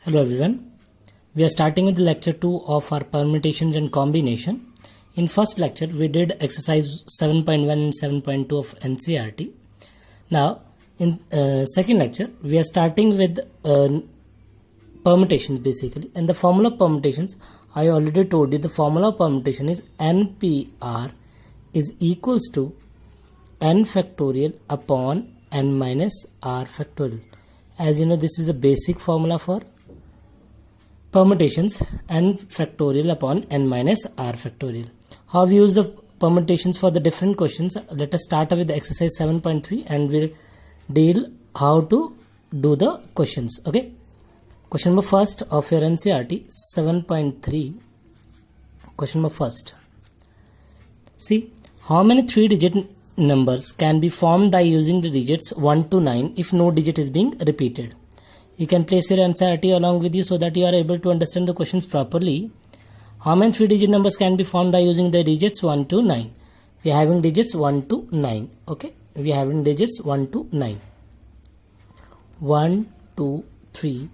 Hello everyone. We are starting with lecture 2 of our permutations and combination. In first lecture we did exercise 7.1 and 7.2 of NCERT. Now in second lecture we are starting with permutations basically, and the formula of permutations I already told you. The formula of permutation is NPR is equals to n factorial upon n minus r factorial. As you know, this is a basic formula for permutations, n factorial upon n minus r factorial. How we use the permutations for the different questions? Let us start with exercise 7.3 and we'll deal how to do the questions. Okay. Question number first of your NCERT 7.3. Question number first. See, how many 3-digit numbers can be formed by using the digits 1 to 9 if no digit is being repeated? You can place your NCERT along with you so that you are able to understand the questions properly. How many 3-digit numbers can be formed by using the digits 1 to 9? We are having digits 1 to 9. Okay, we are having digits 1 to 9. 1, 2, 3,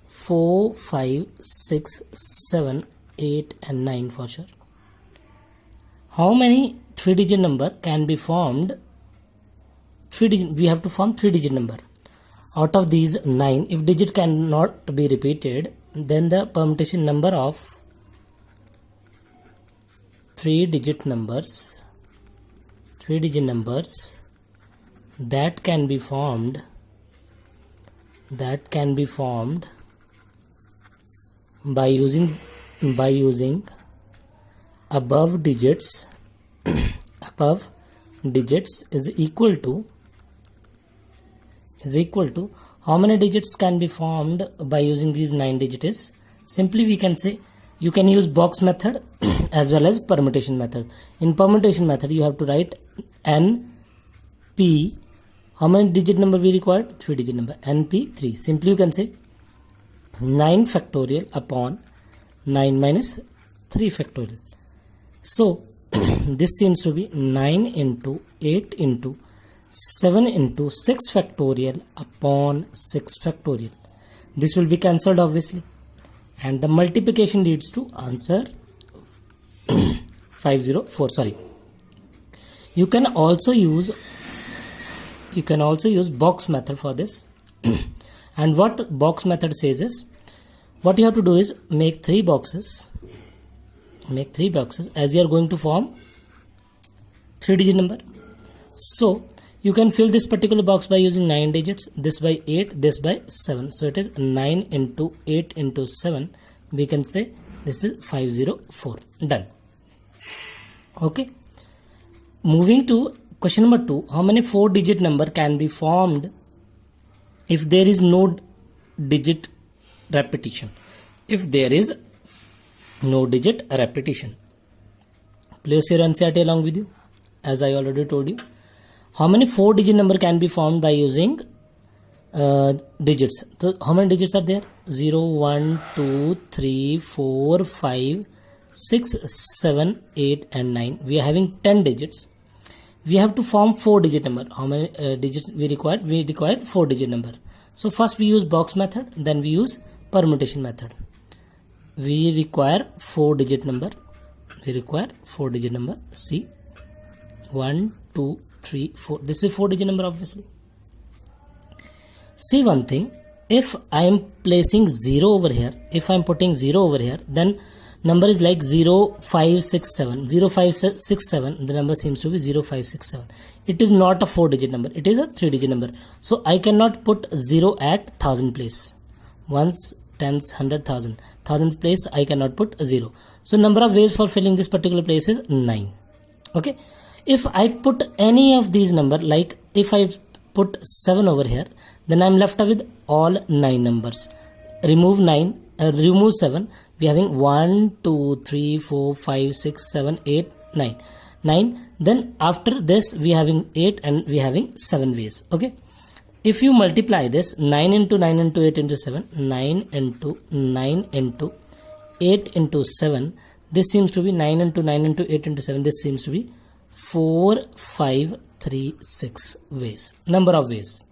4, 5, 6, 7, 8 and 9 for sure. How many 3-digit number can be formed? We have to form 3-digit number. Out of these 9, if digit cannot be repeated, then the permutation number of 3-digit numbers that can be formed by using above digits is equal to how many digits can be formed by using these 9 digits. Simply we can say you can use box method as well as permutation method. In permutation method you have to write NP. How many digit number we required? 3-digit number. NP 3. Simply you can say 9 factorial upon 9 minus 3 factorial. So this seems to be 9 into 8 into 7 into 6 factorial upon 6 factorial. This will be cancelled obviously, and the multiplication leads to answer 504. Sorry. You can also use box method for this. And what box method says is, what you have to do is make 3 boxes as you are going to form 3-digit number. So you can fill this particular box by using 9 digits, this by 8, this by 7. So it is 9 into 8 into 7. We can say this is 504. Done. Okay. Moving to question number 2. How many 4-digit number can be formed if there is no digit repetition? If there is no digit repetition. Place your NCERT along with you, as I already told you. How many 4-digit number can be formed by using digits? So how many digits are there? 0, 1, 2, 3, 4, 5, 6, 7, 8 and 9. We are having 10 digits. We have to form 4-digit number. How many digits we required? We required 4-digit number. So first we use box method, then we use permutation method. We require 4-digit number. See, 1, 2, 3, 4. This is 4-digit number obviously. See one thing, if I am placing 0 over here, if I am putting 0 over here, then number is like 0567. 0567, the number seems to be 0567. It is not a 4-digit number, it is a 3-digit number. So I cannot put 0 at 1000 place. Once, tens, 100, 1000 place I cannot put 0. So number of ways for filling this particular place is 9. Okay. If I put any of these number, like if I put 7 over here, then I am left with all 9 numbers. Remove 7. We are having 1, 2, 3, 4, 5, 6, 7, 8, 9. 9. Then after this we are having 8 and we are having 7 ways. Okay. If you multiply this 9 into 9 into 8 into 7, 9 into 9 into 8 into 7, this seems to be 9 into 9 into 8 into 7. This seems to be 4, 5, 3, 6 ways. Number of ways.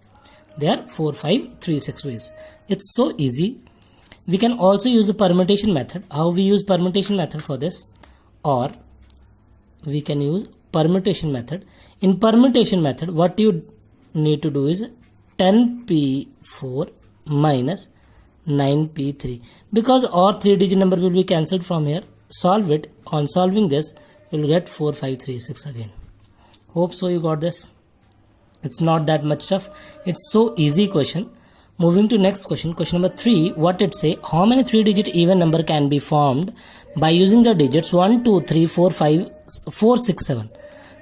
There are 4, 5, 3, 6 ways. It's so easy. We can also use the permutation method. How we use permutation method for this? Or we can use permutation method. In permutation method, what you need to do is 10p4 minus 9p3. Because all 3-digit number will be cancelled from here. Solve it. On solving this, you will get 4536 again. Hope so you got this. It's not that much tough. It's so easy question. Moving to next question. Question number 3. What it say? How many 3-digit even number can be formed by using the digits 1, 2, 3, 4, 5, 4, 6, 7?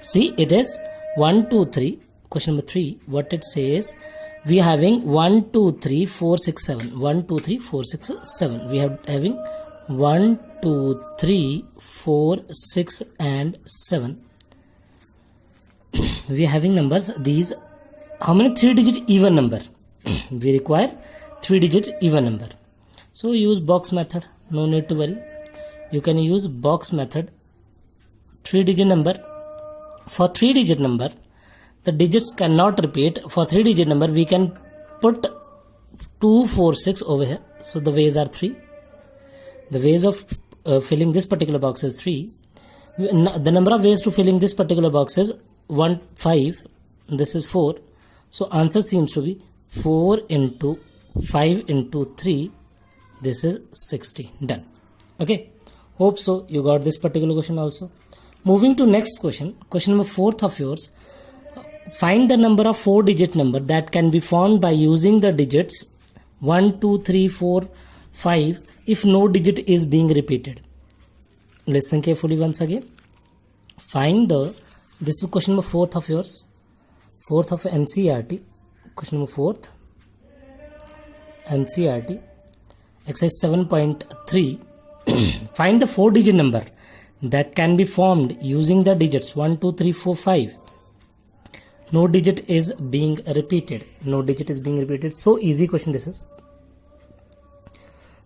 See, it is 1, 2, 3. Question number 3. What it says? We are having 1, 2, 3, 4, 6, 7. 1, 2, 3, 4, 6, 7. We are having 1, 2, 3, 4, 6 and 7. We are having numbers. These, how many 3-digit even number? We require 3-digit even number. So use box method. No need to worry. You can use box method. 3-digit number. For 3-digit number, the digits cannot repeat. For 3-digit number, we can put 2, 4, 6 over here. So the ways are 3. The ways of filling this particular box is 3. The number of ways to filling this particular box is 1, 5. This is 4. So answer seems to be 4 into 5 into 3. This is 60. Done. Okay. Hope so you got this particular question also. Moving to next question. Question number 4th of yours. Find the number of 4-digit number that can be formed by using the digits 1, 2, 3, 4, 5 if no digit is being repeated. Listen carefully once again. Find the, this is question number 4th of yours. 4th of NCERT. Question number 4th. NCERT. Exercise 7.3. Find the 4-digit number that can be formed using the digits 1, 2, 3, 4, 5. No digit is being repeated. No digit is being repeated. So easy question this is.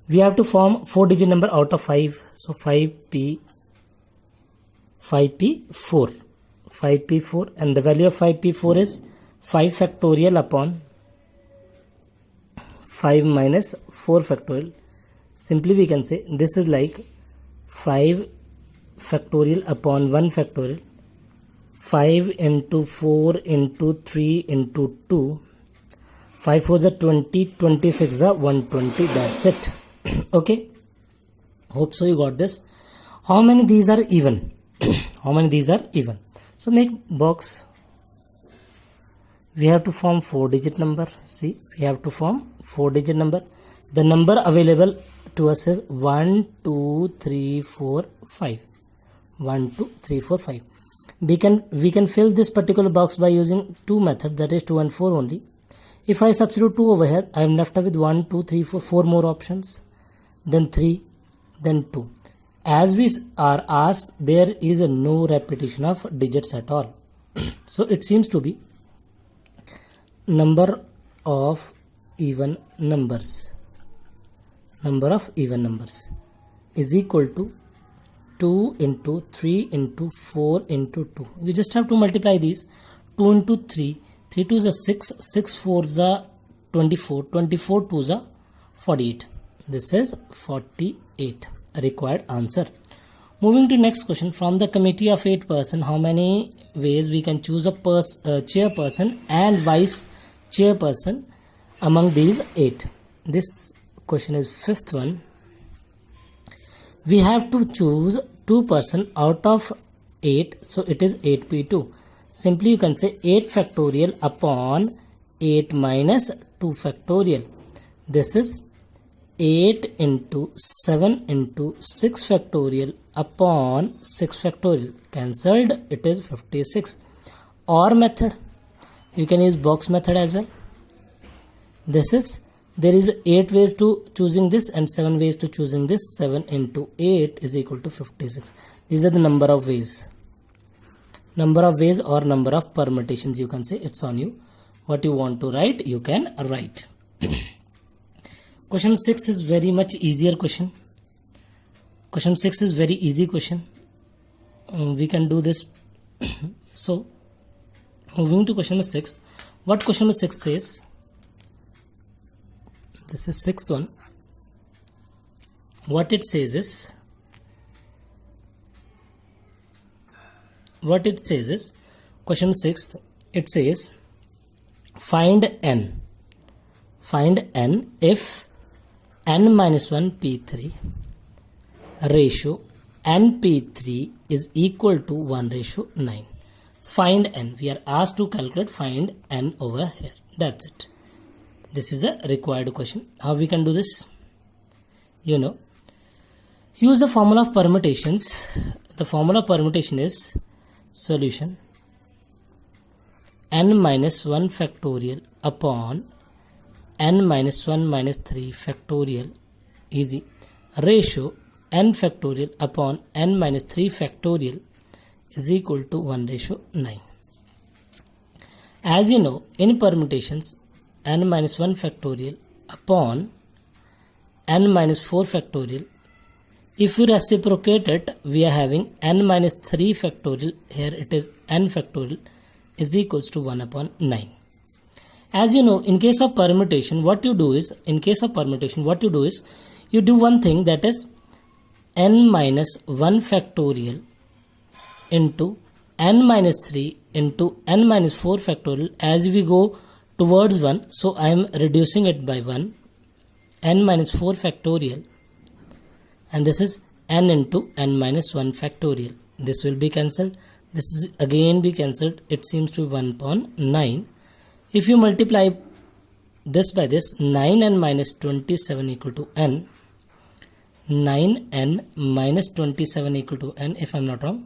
We have to form 4-digit number out of 5. So 5p4. 5p4 and the value of 5p4 is 5 factorial upon 5 minus 4 factorial. Simply we can say this is like 5 factorial upon 1 factorial. 5 into 4 into 3 into 2. 5 4s are 20, 26 are 120. That's it. Okay. Hope so you got this. How many these are even? How many these are even? So make box. We have to form 4-digit number. See, we have to form 4-digit number. The number available to us is 1, 2, 3, 4, 5. 1, 2, 3, 4, 5. We can fill this particular box by using 2 methods, that is 2 and 4 only. If I substitute 2 over here, I am left with 1, 2, 3, 4 more options. Then 3, then 2. As we are asked, there is no repetition of digits at all. So it seems to be number of even numbers. Number of even numbers is equal to 2 into 3 into 4 into 2. You just have to multiply these. 2 into 3. 3 2s are 6. 6 4s are 24. 24 2s are 48. This is 48. Required answer. Moving to next question. From the committee of 8 persons, how many ways we can choose a chairperson and vice chairperson among these 8? This question is 5th one. We have to choose 2 persons out of 8. So it is 8p2. Simply you can say 8 factorial upon 8 minus 2 factorial. This is 8 into 7 into 6 factorial upon 6 factorial. Cancelled, it is 56. Or method. You can use box method as well. This is, there is 8 ways to choosing this and 7 ways to choosing this. 7 into 8 is equal to 56. These are the number of ways. Number of ways or number of permutations, you can say. It's on you. What you want to write, you can write. Question 6 is very much easier question. Question 6 is very easy question. We can do this. So, moving to question number 6. What question number 6 says? This is 6th one. what it says is question 6th, it says find n if n minus 1 p3 ratio n p3 is equal to 1 ratio 9. Find n. We are asked to calculate find n over here. That's it. This is a required question. How we can do this? Use the formula of permutations. The formula of permutation is solution n minus 1 factorial upon n minus 1 minus 3 factorial, easy, ratio n factorial upon n minus 3 factorial is equal to 1 ratio 9. As you know, in permutations, n minus 1 factorial upon n minus 4 factorial, if you reciprocate it, we are having n minus 3 factorial, here it is n factorial, is equals to 1 upon 9. As you know, in case of permutation, what you do is, you do one thing, that is n minus 1 factorial into n minus 3 into n minus 4 factorial. As we go towards 1, so I am reducing it by 1, n minus 4 factorial, and this is n into n minus 1 factorial. This will be cancelled. This is again be cancelled. It seems to be 1 upon 9. If you multiply this by this, 9n minus 27 equal to n. 9n minus 27 equal to n, if I am not wrong.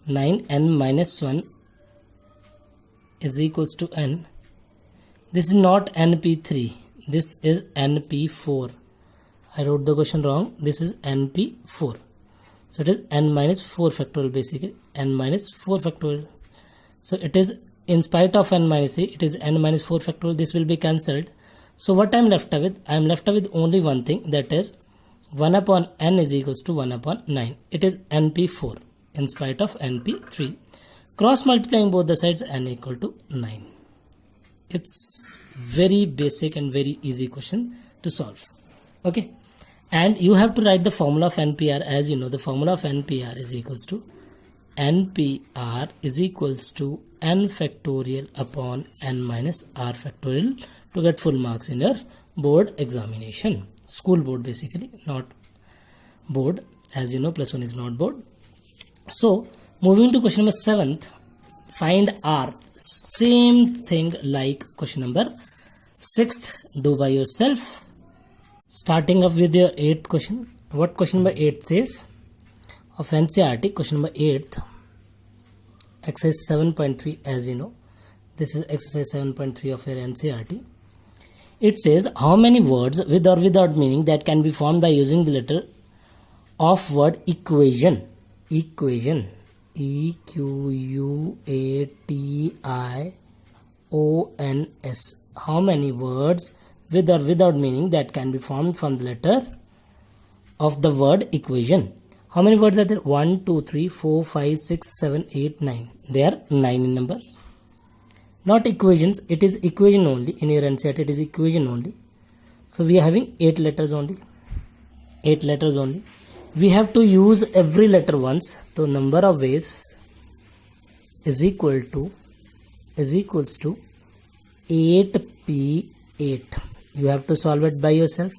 9n minus 1 is equals to n. This is not np3. This is np4. I wrote the question wrong. This is np4. So it is n minus 4 factorial, basically. N minus 4 factorial. So it is, in spite of n minus 3, it is n minus 4 factorial. This will be cancelled. So what I am left with? I am left with only one thing, that is 1 upon n is equals to 1 upon 9. It is np4 in spite of np3. Cross multiplying both the sides, n equal to 9. It's very basic and very easy question to solve. Okay. And you have to write the formula of NPR. As you know, the formula of NPR is equals to NPR is equals to n factorial upon n minus r factorial to get full marks in your board examination. School board, basically, not board. As you know, +1 is not board. So moving to question number 7th, find r. Same thing like question number 6th. Do by yourself. Starting up with your 8th question. What question number 8 says? Of NCERT, question number 8th, exercise 7.3. As you know, this is exercise 7.3 of your NCERT. It says how many words with or without meaning that can be formed by using the letter of word equation. Equation. EQUATIONS. How many words with or without meaning that can be formed from the letter of the word equation? How many words are there? 1, 2, 3, 4, 5, 6, 7, 8, 9. They are 9 in numbers. Not equations. It is equation only. In your NCERT, it is equation only. So we are having 8 letters only. 8 letters only. We have to use every letter once. So number of ways is equals to 8p8. You have to solve it by yourself.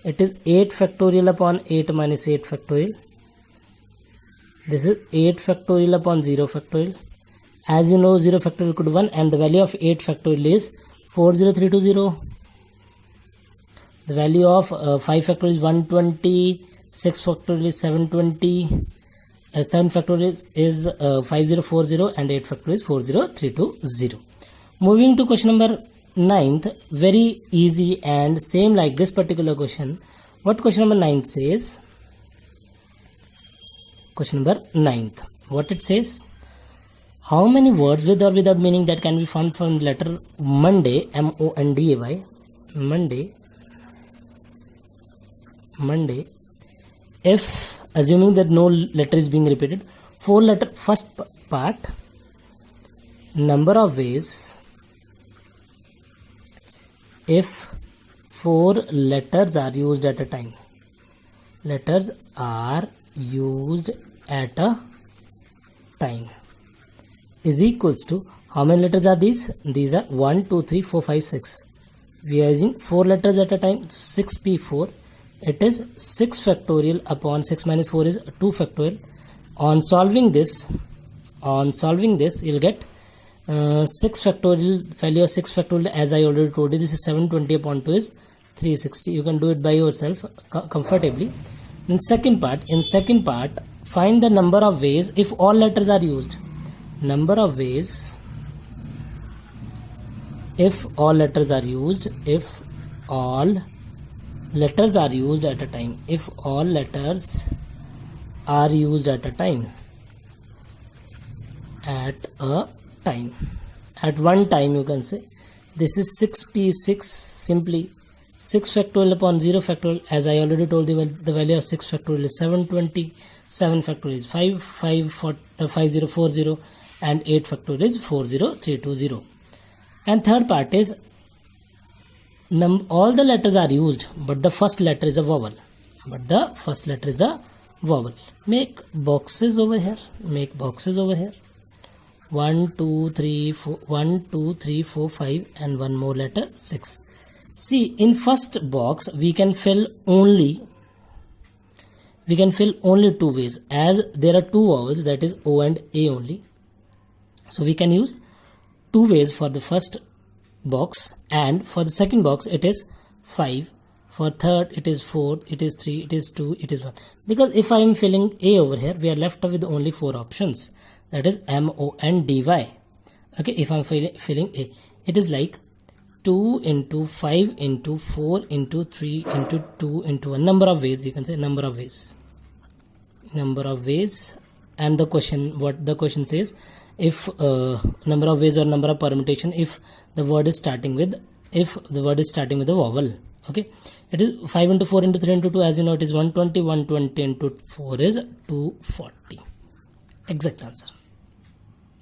It is 8 factorial upon 8 minus 8 factorial. This is 8 factorial upon 0 factorial. As you know, 0 factorial equal to 1, and the value of 8 factorial is 40320. The value of 5 factorial is 120. 6 factorial is 720. 7 factorial is 5040, and 8 factorial is 40320. Moving to question number 9th, very easy and same like this particular question. What question number 9 says? Question number 9th. What it says? How many words with or without meaning that can be formed from the letter Monday, M-O-N-D-A-Y, Monday, if assuming that no letter is being repeated, 4 letter first part, number of ways, if 4 letters are used at a time. letters are used at a time is equals to, how many letters are these? These are 1, 2, 3, 4, 5, 6. We are using 4 letters at a time, 6p4. It is 6 factorial upon 6 minus 4 is 2 factorial. On solving this, you'll get 6 factorial, value of 6 factorial, as I already told you, this is 720 upon 2 is 360. You can do it by yourself comfortably. In second part, find the number of ways if all letters are used. Number of ways if all letters are used, if all letters are used at a time, if all letters are used at a time, at one time, you can say this is 6p6, simply 6 factorial upon 0 factorial, as I already told you, the value of 6 factorial is 720, 7 factorial is 5040, and 8 factorial is 40320. And third part is all the letters are used, but the first letter is a vowel. Make boxes over here. 1, 2, 3, 4, 5, and one more letter, 6. See, in first box we can fill only 2 ways, as there are 2 vowels, that is O and A only. So we can use 2 ways for the first box, and for the second box it is 5, for third it is 4, it is 3, it is 2, it is 1. Because if I am filling A over here, we are left with only 4 options, that is MONDY. Okay, if I am filling A, it is like 2 into 5 into 4 into 3 into 2 into 1. Number of ways, you can say number of ways. And the question says, if number of ways or number of permutation if the word is starting with a vowel. Okay, it is 5 into 4 into 3 into 2, as you know, it is 120. 120 into 4 is 240. Exact answer.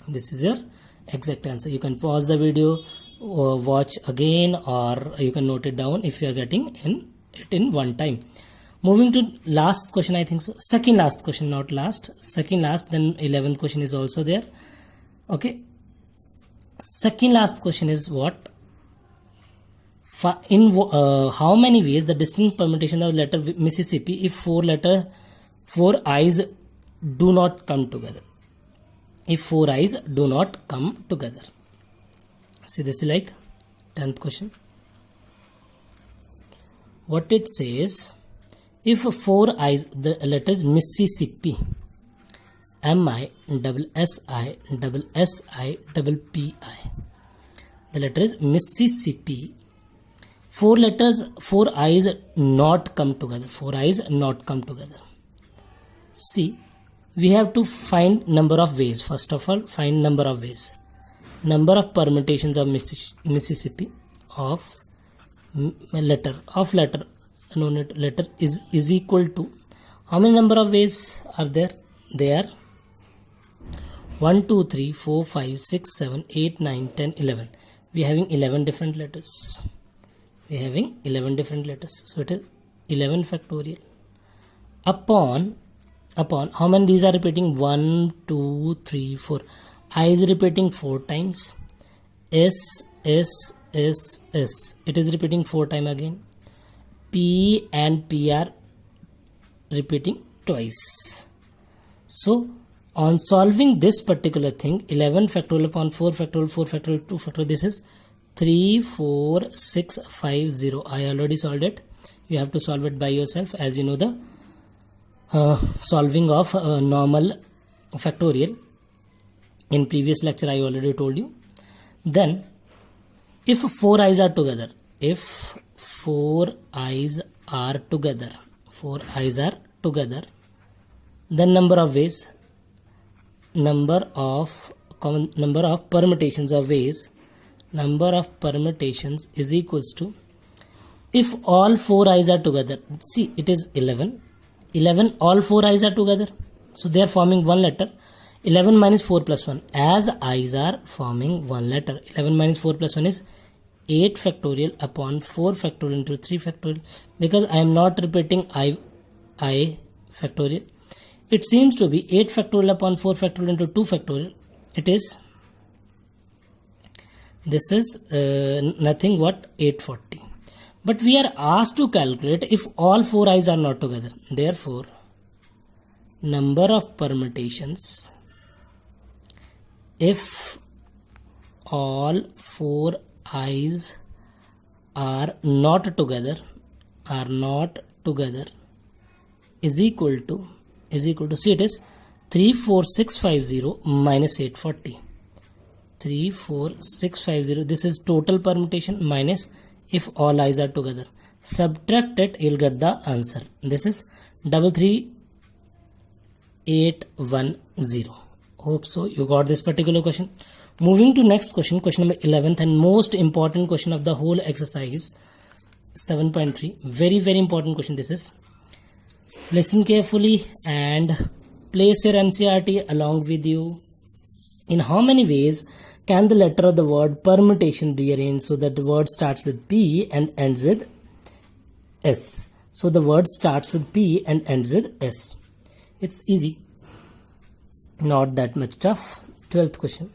This is your exact answer. You can pause the video, watch again, or you can note it down if you are getting it in one time. Moving to last question, I think so. Second last question, not last. Second last, then 11th question is also there. Okay. Second last question is what? How many ways the distinct permutation of letter Mississippi if 4 eyes do not come together? If 4 eyes do not come together. See, this is like 10th question. What it says, if 4 eyes, the letters Mississippi, MISSISSIPPI, the letter is Mississippi. 4 eyes not come together. 4 eyes not come together. See, we have to find number of ways. First of all, find number of ways. Number of permutations of Mississippi of letter is equal to, how many number of ways are there? They are 1, 2, 3, 4, 5, 6, 7, 8, 9, 10, 11. We are having 11 different letters. So it is 11 factorial. Upon how many these are repeating? 1, 2, 3, 4. I is repeating 4 times. S. It is repeating 4 times again. P and P are repeating twice. So on solving this particular thing, 11 factorial upon 4 factorial, 4 factorial, 2 factorial, this is 34650. I already solved it. You have to solve it by yourself, as you know the solving of normal factorial. In previous lecture I already told you. Then if 4 eyes are together, then number of ways, number of permutations of ways, number of permutations is equals to, if all 4 eyes are together, see it is 11, all 4 eyes are together, so they are forming one letter. 11 minus 4 plus 1, as eyes are forming one letter, 11 minus 4 plus 1 is 8 factorial upon 4 factorial into 3 factorial. Because I am not repeating I I factorial. It seems to be 8 factorial upon 4 factorial into 2 factorial. It is, this is nothing but 840. But we are asked to calculate if all 4 i's are not together. Therefore, number of permutations if all 4 i's are not together is equal to, see, it is 34650 minus 840. 34650, this is total permutation minus if all i's are together. Subtract it, you'll get the answer. This is 33810. Hope so you got this particular question. Moving to next question, question number 11th and most important question of the whole exercise 7.3. Very important question this is. Listen carefully and place your NCERT along with you. In how many ways can the letter of the word permutation be arranged so that the word starts with P and ends with S? So the word starts with P and ends with S. It's easy, not that much tough. 12th question.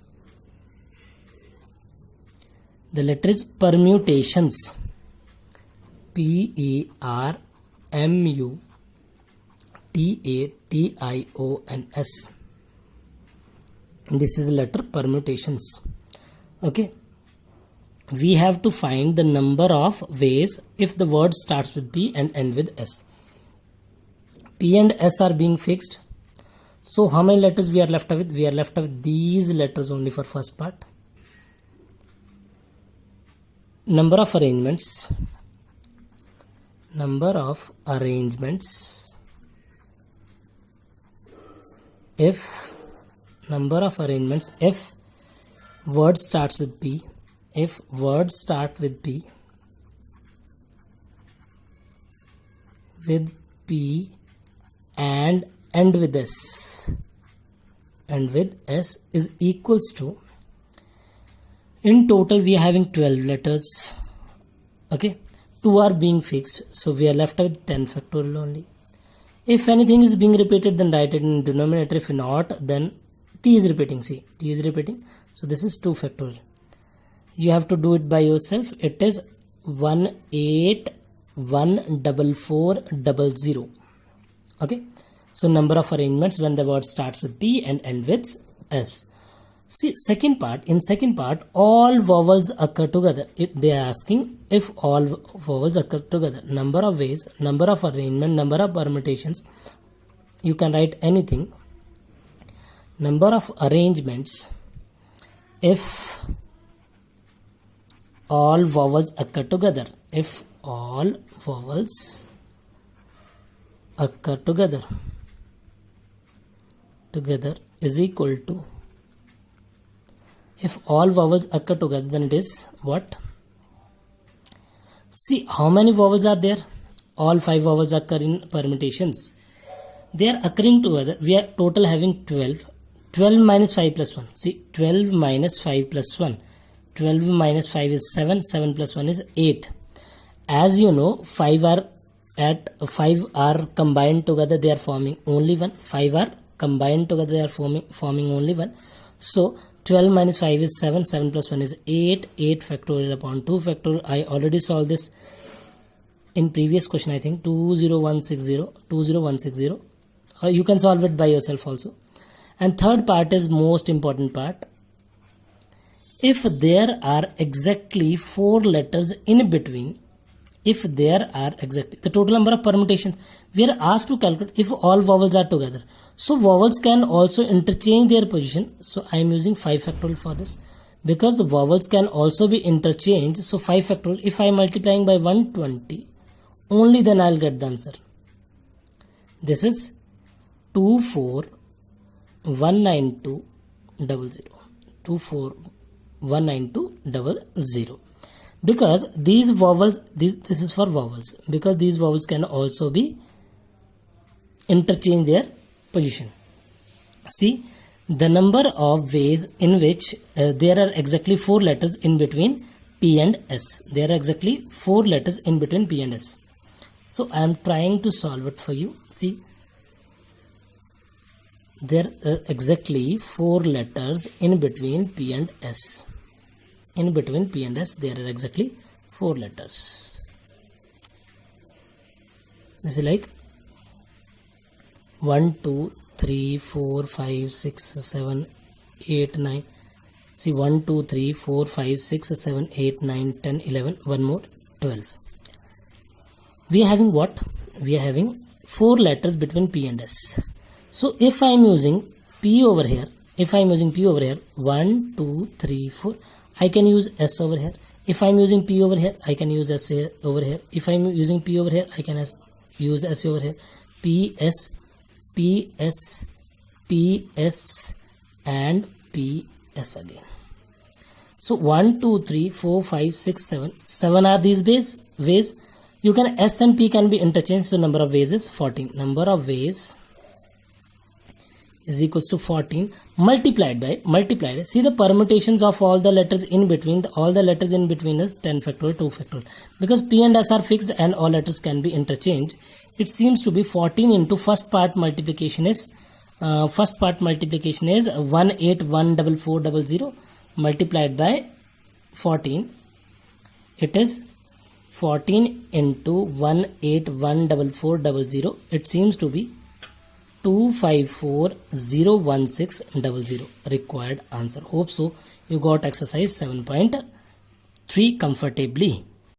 The letter is permutations. Permutations. This is the letter permutations. Okay. We have to find the number of ways if the word starts with P and end with S. P and S are being fixed. So how many letters we are left with? We are left with these letters only for first part. Number of arrangements. If word starts with P, and end with S, is equals to, in total we are having 12 letters. Okay, 2 are being fixed, so we are left with 10 factorial only. If anything is being repeated, then write it in denominator. If not, then T is repeating. See, T is repeating. So this is 2 factorial. You have to do it by yourself. It is 1814400. Okay. So number of arrangements when the word starts with P and end with S. See, in second part, all vowels occur together. They are asking if all vowels occur together. Number of ways, number of arrangement, number of permutations. You can write anything. Number of arrangements if all vowels occur together. If all vowels occur together is equal to, if all vowels occur together, then it is what? See, how many vowels are there? All 5 vowels occur in permutations. They are occurring together. We are total having 12. 12 minus 5 plus 1. See, 12 minus 5 plus 1. 12 minus 5 is 7. 7 plus 1 is 8. As you know, 5 are combined together. They are forming only 1. 5 are combined together. They are forming only 1. So 12 minus 5 is 7. 7 plus 1 is 8. 8 factorial upon 2 factorial. I already solved this in previous question, I think 20160. You can solve it by yourself also. And third part is most important part. If there are exactly 4 letters in between, the total number of permutations, we are asked to calculate if all vowels are together. So vowels can also interchange their position. So I am using 5 factorial for this. Because the vowels can also be interchanged. So 5 factorial, if I am multiplying by 120, only then I will get the answer. This is 2419200. 2419200. Because these vowels, this is for vowels, because these vowels can also be interchange their position. See, the number of ways in which there are exactly 4 letters in between P and S. There are exactly 4 letters in between P and S. So I am trying to solve it for you. See, there are exactly 4 letters in between P and S. In between P and S, there are exactly 4 letters. This is like 1, 2, 3, 4, 5, 6, 7, 8, 9. See, 1, 2, 3, 4, 5, 6, 7, 8, 9, 10, 11. One more, 12. We are having what? We are having 4 letters between P and S. So if I am using P over here, 1, 2, 3, 4, I can use S over here. If I am using P over here, I can use S here, over here. If I am using P over here, I can use S over here. P, S, P, S, P, S, and P, S again. So 1, 2, 3, 4, 5, 6, 7. 7 are these ways. You can S and P can be interchanged. So number of ways is 14. Number of ways is equals to 14 multiplied. See the permutations of all the letters in between. All the letters in between is 10 factorial, 2 factorial. Because P and S are fixed and all letters can be interchanged, it seems to be 14 into first part multiplication is 1814400 multiplied by 14. It is 14 into 1814400. It seems to be 254,016,00. Required answer. Hope so you got exercise 7.3 comfortably.